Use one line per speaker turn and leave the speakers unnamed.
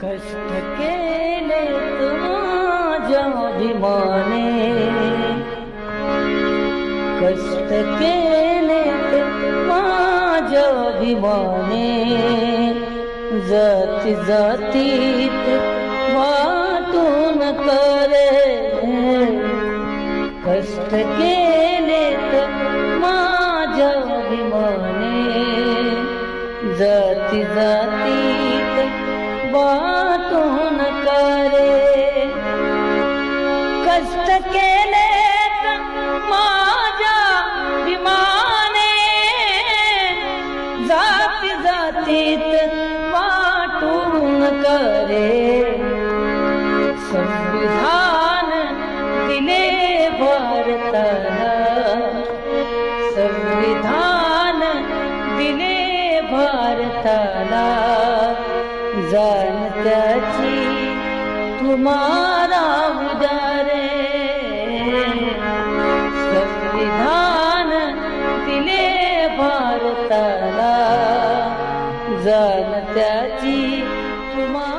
कष्ट केले माझ्या अभिमाने, कष्ट केले माझ्या अभिमाने, जाती जातीत वाटून करे, कष्ट केले माझ्या अभिमाने, जाती जातीत वाटून करे, कष्ट केले माझ्या अभिमाने, जाती जातीत वाटून करे, संविधान दिले भारताला, संविधान दिले भारताला, जाण त्याची तुम्हाला उदारे, संविधान दिले भारताला, जाण त्याची तुम्हाला